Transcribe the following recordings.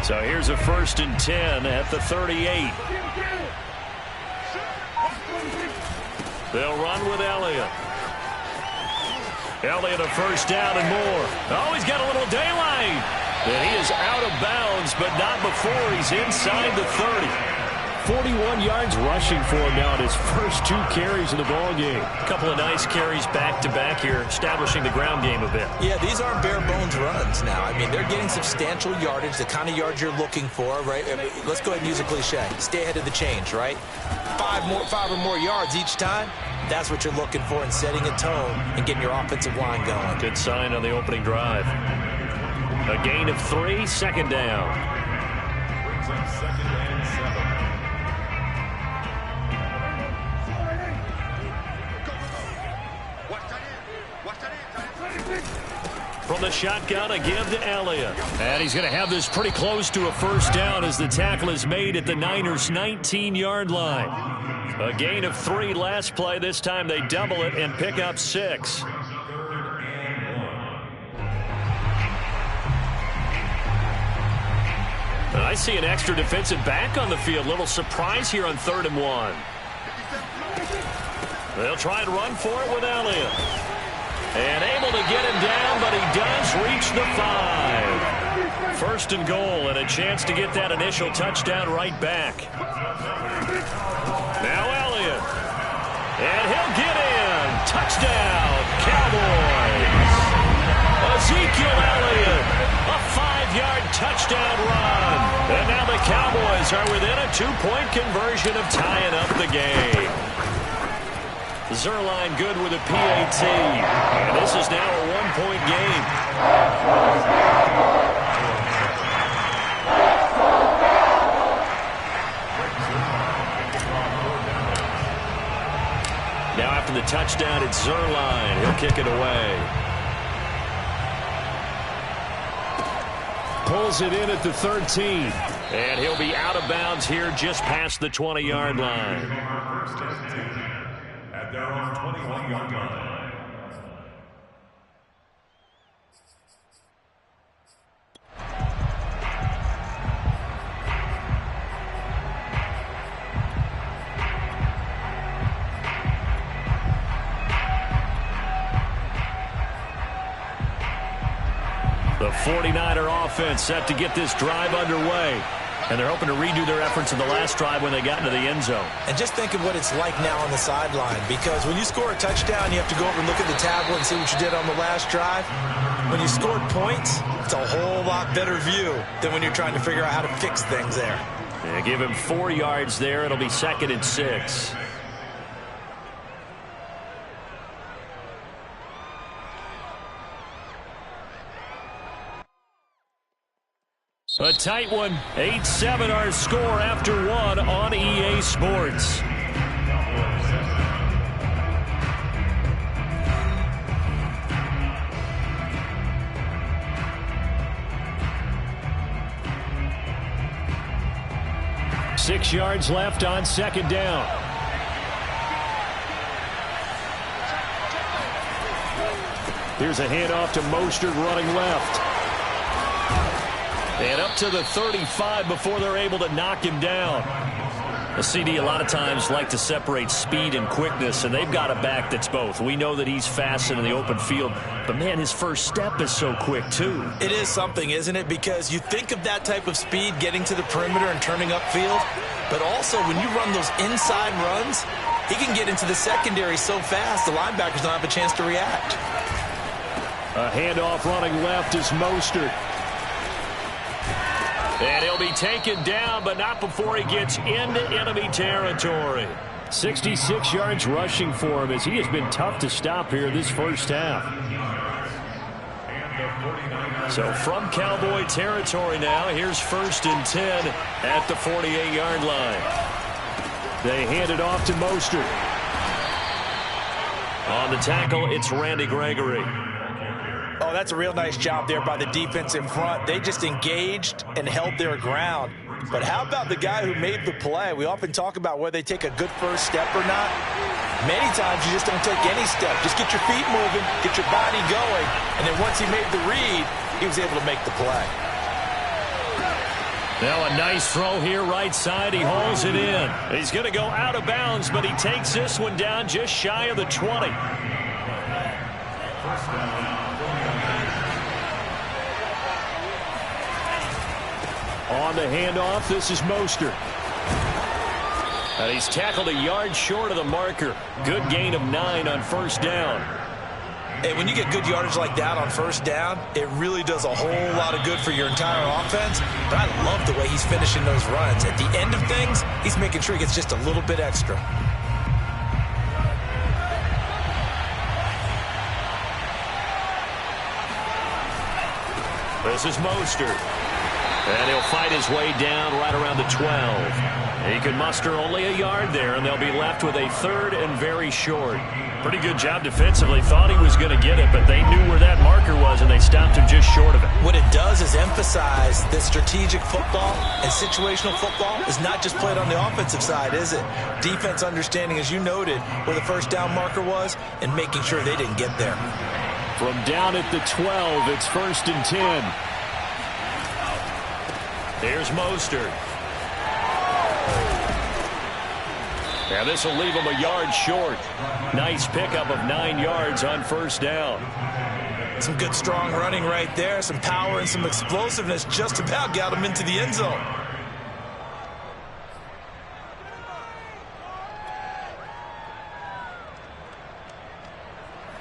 So here's a 1st and 10 at the 38. They'll run with Elliott. Elliott a first down and more. Oh, he's got a little daylight. And he is out of bounds, but not before he's inside the 30. 41 yards rushing for him now in his first 2 carries in the ballgame. A couple of nice carries back-to-back here, establishing the ground game a bit. Yeah, these aren't bare-bones runs now. I mean, they're getting substantial yardage, the kind of yards you're looking for, right? I mean, let's go ahead and use a cliche. Stay ahead of the change, right? 5 or more yards each time. That's what you're looking for in setting a tone and getting your offensive line going. Good sign on the opening drive. A gain of 3, 2nd down. From the shotgun, a give to Elliott. And he's going to have this pretty close to a first down as the tackle is made at the Niners' 19-yard line. A gain of 3 last play. This time they double it and pick up 6. And I see an extra defensive back on the field. Little surprise here on 3rd and 1. They'll try and run for it with Elliott. And able to get him down, but he does reach the 5. 1st and goal, and a chance to get that initial touchdown right back. Now Elliott. And he'll get in. Touchdown, Cowboys. Ezekiel Elliott. A 5-yard touchdown run. And now the Cowboys are within a 2-point conversion of tying up the game. Zuerlein good with a PAT. And this is now a 1-point game. Now after the touchdown, it's Zuerlein. He'll kick it away. Pulls it in at the 13. And he'll be out of bounds here just past the 20-yard line. At their own 21-yard line. The 49er offense set to get this drive underway. And they're hoping to redo their efforts in the last drive when they got into the end zone. And just think of what it's like now on the sideline, because when you score a touchdown, you have to go over and look at the tablet and see what you did on the last drive. When you scored points, it's a whole lot better view than when you're trying to figure out how to fix things there. Yeah, give him 4 yards there. It'll be 2nd and 6. A tight one. 8-7 our score after 1 on EA Sports. Six yards left on 2nd down. Here's a handoff to Mostert running left. And up to the 35 before they're able to knock him down. The CD a lot of times like to separate speed and quickness, and they've got a back that's both. We know that he's fast in the open field, but, man, his first step is so quick, too. It is something, isn't it? Because you think of that type of speed getting to the perimeter and turning upfield, but also when you run those inside runs, he can get into the secondary so fast the linebackers don't have a chance to react. A handoff running left is Mostert. And he'll be taken down, but not before he gets into enemy territory. 66 yards rushing for him as he has been tough to stop here this first half. So from Cowboy territory now, here's 1st and 10 at the 48-yard line. They hand it off to Mostert. On the tackle, it's Randy Gregory. Oh, that's a real nice job there by the defense in front. They just engaged and held their ground. But how about the guy who made the play? We often talk about whether they take a good first step or not. Many times you just don't take any step. Just get your feet moving, get your body going, and then once he made the read, he was able to make the play. Now a nice throw here right side. He hauls it in. He's going to go out of bounds, but he takes this one down just shy of the 20. On the handoff, this is Mostert. And he's tackled a yard short of the marker. Good gain of 9 on first down. Hey, when you get good yardage like that on first down, it really does a whole lot of good for your entire offense. But I love the way he's finishing those runs. At the end of things, he's making sure he gets just a little bit extra. This is Mostert. And he'll fight his way down right around the 12. He can muster only a yard there, and they'll be left with a third and very short. Pretty good job defensively. Thought he was going to get it, but they knew where that marker was, and they stopped him just short of it. What it does is emphasize that strategic football and situational football is not just played on the offensive side, is it? Defense understanding, as you noted, where the first down marker was and making sure they didn't get there. From down at the 12, it's 1st and 10. Here's Mostert. Now this will leave him a yard short. Nice pickup of 9 yards on first down. Some good strong running right there. Some power and some explosiveness just about got him into the end zone.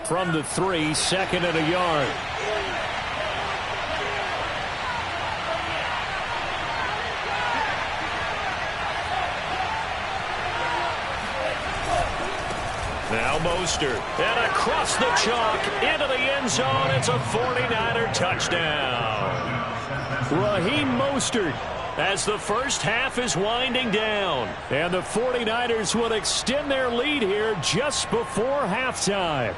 From the 3, 2nd and a yard. Now Mostert, and across the chalk, into the end zone. It's a 49er touchdown. Raheem Mostert, as the first half is winding down. And the 49ers will extend their lead here just before halftime.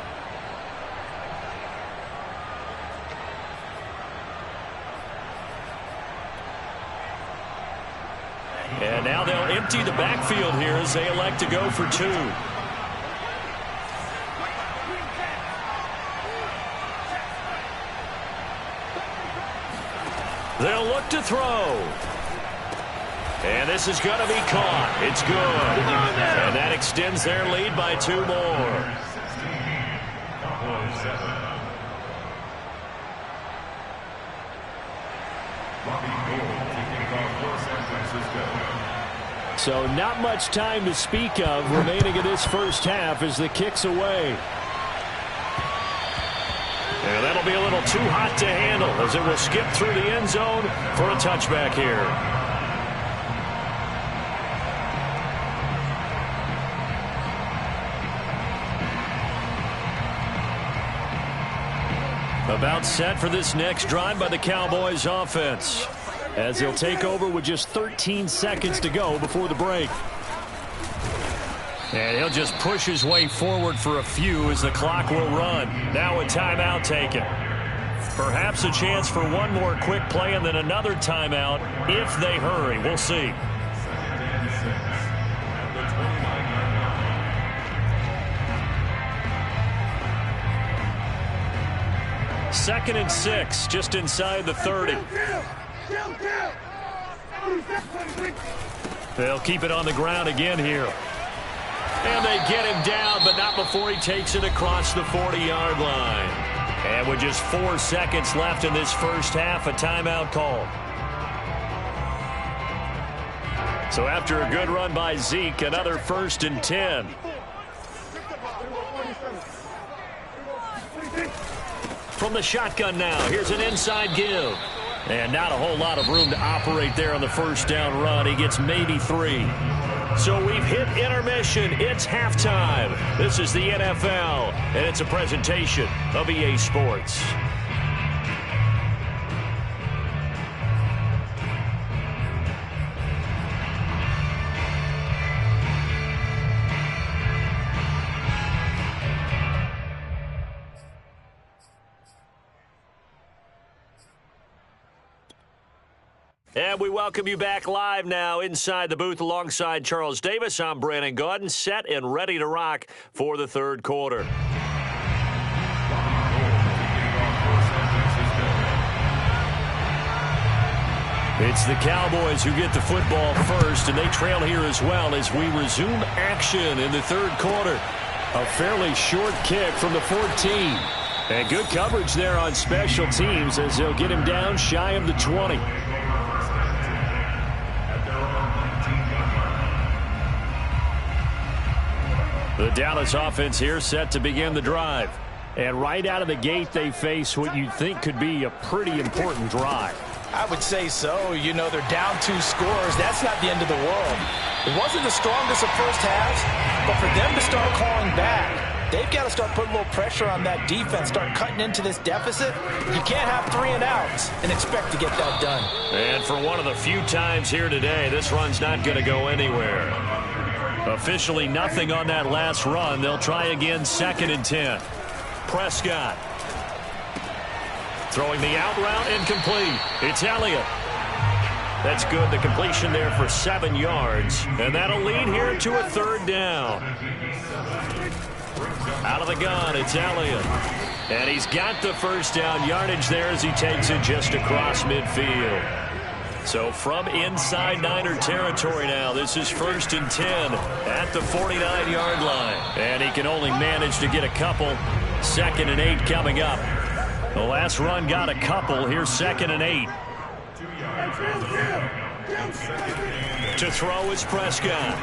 And now they'll empty the backfield here as they elect to go for 2. They'll look to throw. And this is going to be caught. It's good. And that extends their lead by 2 more. So not much time to speak of remaining in this first half as the kick's away. And that'll be a little too hot to handle as it will skip through the end zone for a touchback here. About set for this next drive by the Cowboys offense, as they'll take over with just 13 seconds to go before the break. And he'll just push his way forward for a few as the clock will run. Now a timeout taken. Perhaps a chance for one more quick play and then another timeout if they hurry. We'll see. Second and 6, just inside the 30. They'll keep it on the ground again here. And they get him down, but not before he takes it across the 40-yard line. And with just 4 seconds left in this first half, a timeout called. So after a good run by Zeke, another 1st and 10. From the shotgun now, here's an inside give. And not a whole lot of room to operate there on the first down run. He gets maybe 3. So we've hit intermission. It's halftime. This is the NFL, and it's a presentation of EA Sports. And we welcome you back live now inside the booth alongside Charles Davis. I'm Brandon Gaudin, set and ready to rock for the third quarter. It's the Cowboys who get the football first, and they trail here as well as we resume action in the third quarter. A fairly short kick from the 14. And good coverage there on special teams as they'll get him down shy of the 20. The Dallas offense here set to begin the drive. And right out of the gate, they face what you'd think could be a pretty important drive. I would say so. You know, they're down 2 scores. That's not the end of the world. It wasn't the strongest of first halves, but for them to start calling back, they've got to start putting a little pressure on that defense, start cutting into this deficit. You can't have 3 and outs and expect to get that done. And for one of the few times here today, this run's not going to go anywhere. Officially nothing on that last run. They'll try again 2nd and 10. Prescott. Throwing the out route incomplete. It's Elliott. That's good. The completion there for 7 yards. And that'll lead here to a 3rd down. Out of the gun, it's Elliott. And he's got the first down yardage there as he takes it just across midfield. So from inside Niner territory now, this is 1st and 10 at the 49-yard line. And he can only manage to get a couple. 2nd and 8 coming up. The last run got a couple. Here's 2nd and 8. To throw is Prescott.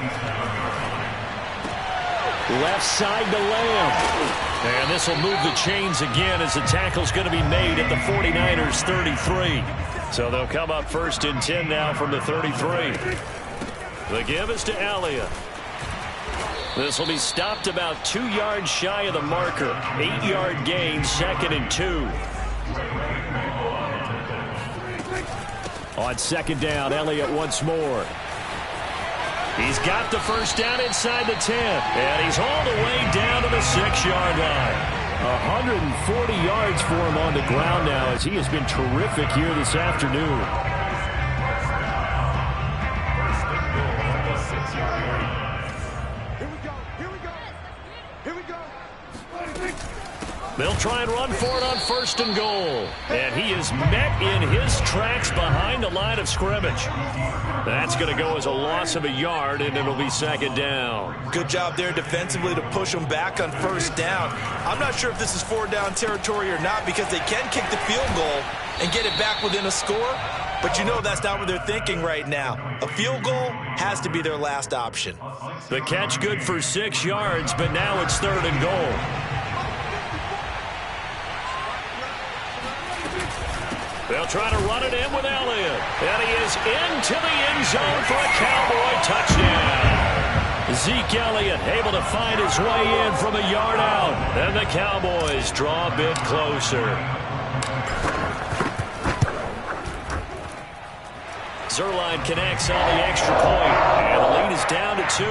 Left side to Lamb. And this will move the chains again as the tackle's going to be made at the 49ers 33. So they'll come up 1st and 10 now from the 33. The give is to Elliott. This will be stopped about 2 yards shy of the marker. 8-yard gain, 2nd and 2. On 2nd down, Elliott once more. He's got the first down inside the 10. And he's all the way down to the 6-yard line. 140 yards for him on the ground now as he has been terrific here this afternoon. They'll try and run for it on 1st and goal. And he is met in his tracks behind the line of scrimmage. That's going to go as a loss of a yard, and it'll be 2nd down. Good job there defensively to push them back on 1st down. I'm not sure if this is 4-down territory or not because they can kick the field goal and get it back within a score. But you know that's not what they're thinking right now. A field goal has to be their last option. The catch good for 6 yards, but now it's 3rd and goal. They'll try to run it in with Elliott. And he is into the end zone for a Cowboy touchdown. Zeke Elliott able to find his way in from a yard out. And the Cowboys draw a bit closer. Zuerlein connects on the extra point. And the lead is down to 2.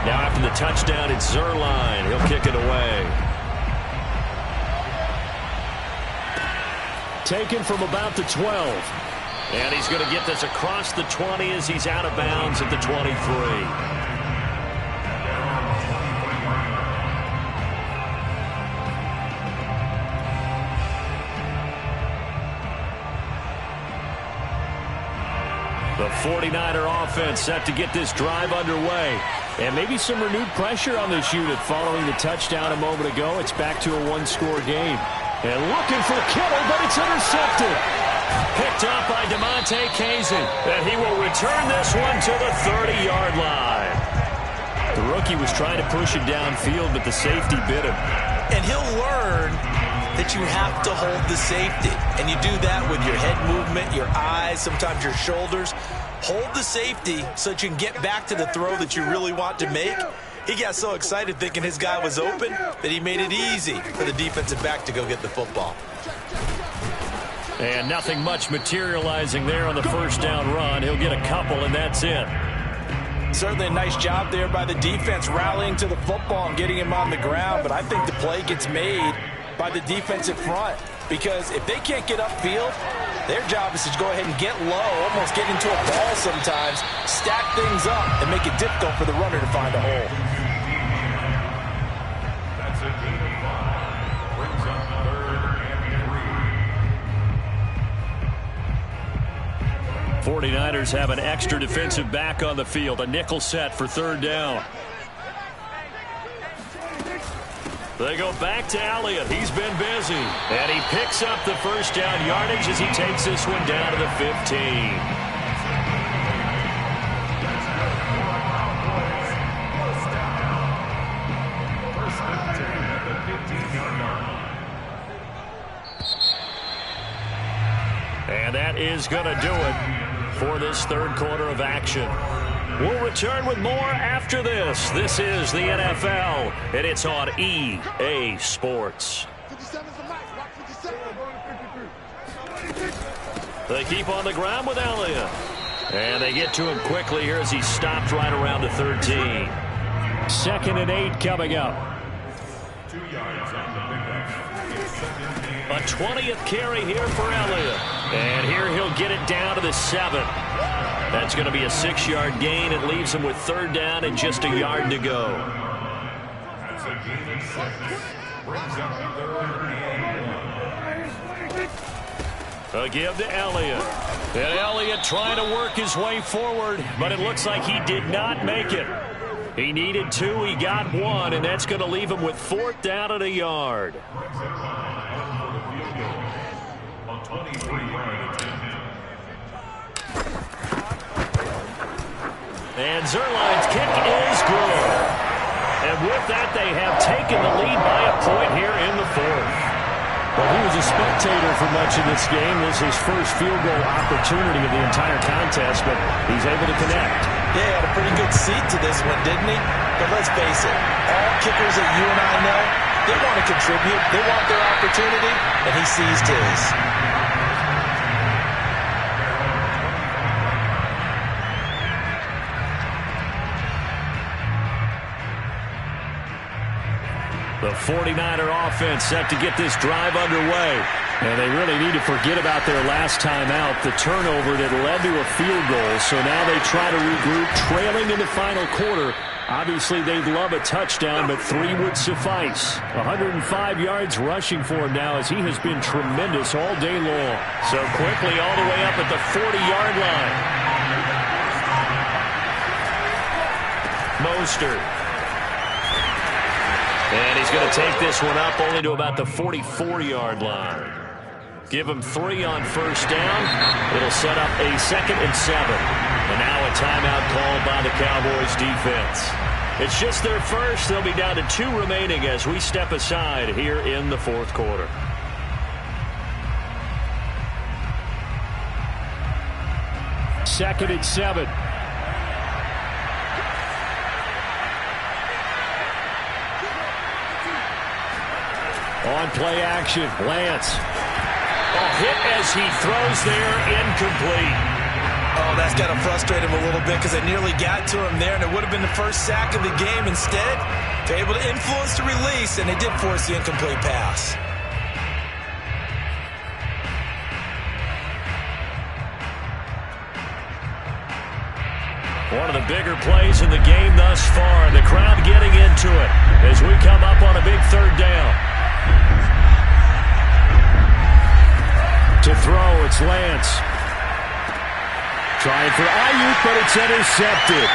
Now after the touchdown, it's Zuerlein. He'll kick it away. Taken from about the 12. And he's going to get this across the 20 as he's out of bounds at the 23. The 49er offense set to get this drive underway. And maybe some renewed pressure on this unit following the touchdown a moment ago. It's back to a 1-score game. And looking for Kittle, but it's intercepted. Picked up by DeMonte Kazin. And he will return this one to the 30-yard line. The rookie was trying to push it downfield, but the safety bit him. And he'll learn that you have to hold the safety. And you do that with your head movement, your eyes, sometimes your shoulders. Hold the safety so that you can get back to the throw that you really want to make. He got so excited thinking his guy was open that he made it easy for the defensive back to go get the football. And nothing much materializing there on the 1st down run. He'll get a couple, and that's it. Certainly a nice job there by the defense rallying to the football and getting him on the ground. But I think the play gets made by the defensive front because if they can't get upfield, their job is to go ahead and get low, almost get into a ball sometimes, stack things up, and make it difficult for the runner to find a hole. 49ers have an extra defensive back on the field. A nickel set for third down. They go back to Elliott. He's been busy. And he picks up the first down yardage as he takes this one down to the 15. And that is going to do it for this third quarter of action. We'll return with more after this. This is the NFL, and it's on EA Sports. They keep on the ground with Elliott. And they get to him quickly here as he stopped right around the 13. 2nd and 8 coming up. 2 yards on the pickup. A 20th carry here for Elliott. And here he'll get it down to the 7. That's going to be a 6-yard gain. It leaves him with third down and just a yard to go. That's a gain of 6. Brings up 3rd and 1. A give to Elliott. And Elliott trying to work his way forward, but it looks like he did not make it. He needed 2, he got 1, and that's going to leave him with 4th down and a yard. And Zuerlein's kick is good. And with that, they have taken the lead by a point here in the 4th. Well, he was a spectator for much of this game. This is his first field goal opportunity of the entire contest, but he's able to connect. Yeah, he had a pretty good seat to this one, didn't he? But let's face it, all kickers that you and I know, they want to contribute. They want their opportunity, and he seized his. The 49er offense set to get this drive underway. And they really need to forget about their last time out, the turnover that led to a field goal. So now they try to regroup, trailing in the final quarter. Obviously, they'd love a touchdown, but 3 would suffice. 105 yards rushing for him now as he has been tremendous all day long. So quickly all the way up at the 40-yard line. Mostert. And he's going to take this one up only to about the 44-yard line. Give him 3 on first down. It'll set up a 2nd and 7. And now a timeout called by the Cowboys defense. It's just their first. They'll be down to 2 remaining as we step aside here in the 4th quarter. Second and 7. On play action, Lance. A hit as he throws there, incomplete. Oh, that's got to frustrate him a little bit because they nearly got to him there, and it would have been the first sack of the game. Instead, they're able to influence the release, and they did force the incomplete pass. One of the bigger plays in the game thus far, and the crowd getting into it as we come up on a big third down. To throw, it's Lance. Trying for Ayuk, but it's intercepted.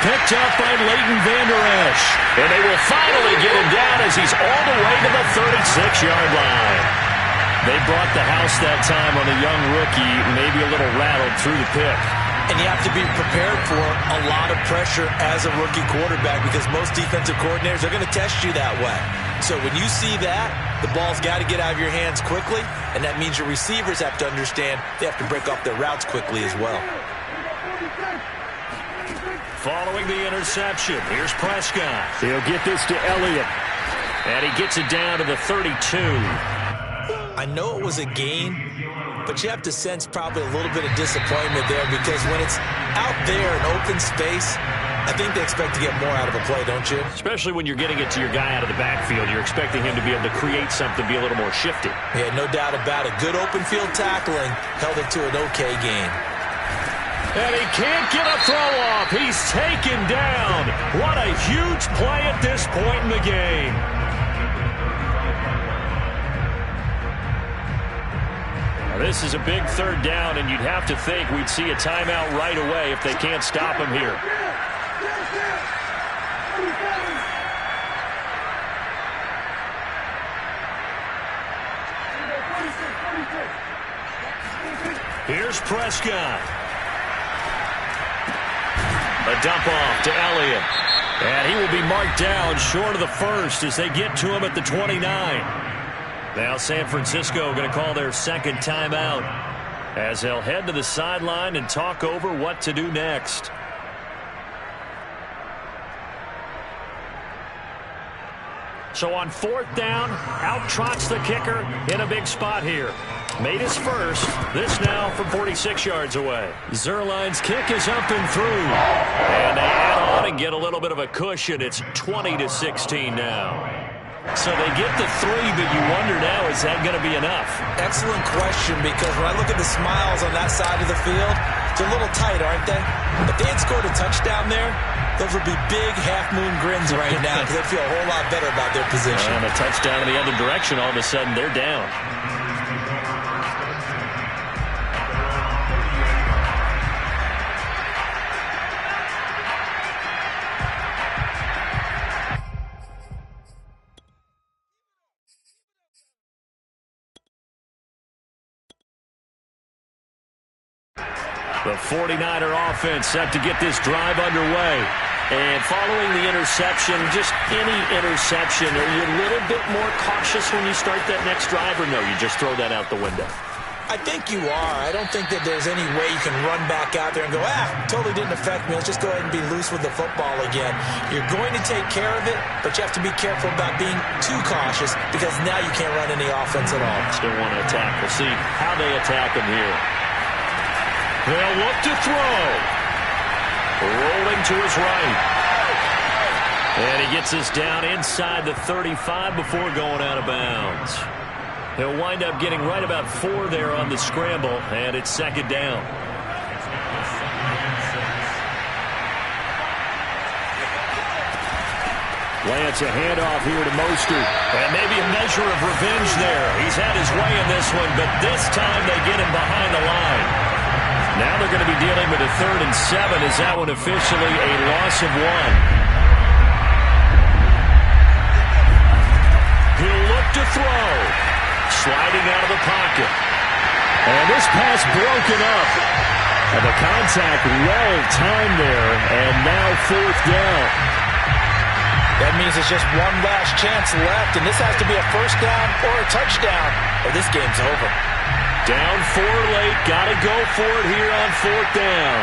Picked up by Leighton Vander Esch. And they will finally get him down as he's all the way to the 36-yard line. They brought the house that time on the young rookie, maybe a little rattled through the pick. And you have to be prepared for a lot of pressure as a rookie quarterback because most defensive coordinators are going to test you that way. So when you see that, the ball's got to get out of your hands quickly, and that means your receivers have to understand they have to break off their routes quickly as well. Following the interception, here's Prescott. He'll get this to Elliott. And he gets it down to the 32. I know it was a gain, but you have to sense probably a little bit of disappointment there because when it's out there in open space, I think they expect to get more out of a play, don't you? Especially when you're getting it to your guy out of the backfield. You're expecting him to be able to create something, be a little more shifty. Yeah, no doubt about it. Good open field tackling held it to an okay gain. And he can't get a throw off. He's taken down. What a huge play at this point in the game. This is a big third down, and you'd have to think we'd see a timeout right away if they can't stop him here. Here's Prescott. A dump off to Elliott. And he will be marked down short of the first as they get to him at the 29. Now San Francisco going to call their second timeout as they'll head to the sideline and talk over what to do next. So on fourth down, out trots the kicker in a big spot here. Made his first. This now from 46 yards away. Zuerlein's kick is up and through. And they add on and get a little bit of a cushion. It's 20-16 now. So they get the 3, but you wonder now, is that going to be enough? Excellent question, because when I look at the smiles on that side of the field, they're a little tight, aren't they? If they had scored a touchdown there, those would be big half-moon grins right now because they feel a whole lot better about their position. And a touchdown in the other direction, all of a sudden they're down. The 49er offense set to get this drive underway. And following the interception, just any interception, are you a little bit more cautious when you start that next drive, or no, you just throw that out the window? I think you are. I don't think that there's any way you can run back out there and go, totally didn't affect me. Let's just go ahead and be loose with the football again. You're going to take care of it, but you have to be careful about being too cautious because now you can't run any offense at all. Still want to attack. We'll see how they attack him here. They'll look to throw. Rolling to his right. And he gets us down inside the 35 before going out of bounds. He'll wind up getting right about 4 there on the scramble, and it's second down. Lance, a handoff here to Mostert. And maybe a measure of revenge there. He's had his way in this one, but this time they get him behind the line. Now they're going to be dealing with a 3rd and 7. Is that one officially a loss of 1? He'll look to throw. Sliding out of the pocket. And this pass broken up. And the contact well timed there. And now 4th down. That means it's just one last chance left, and this has to be a first down or a touchdown, or this game's over. Down 4 late, gotta go for it here on 4th down.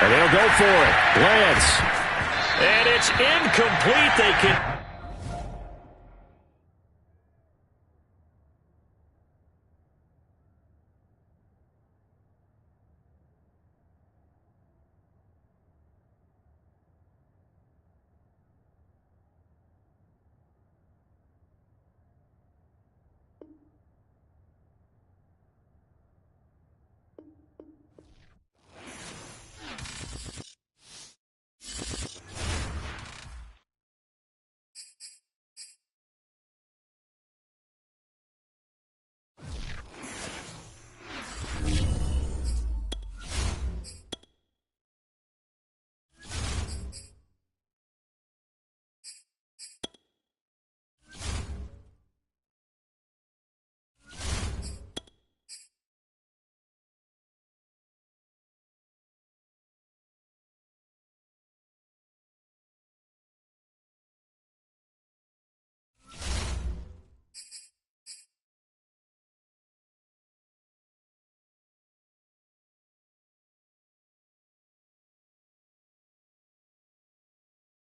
And they'll go for it. Lance. And it's incomplete. They can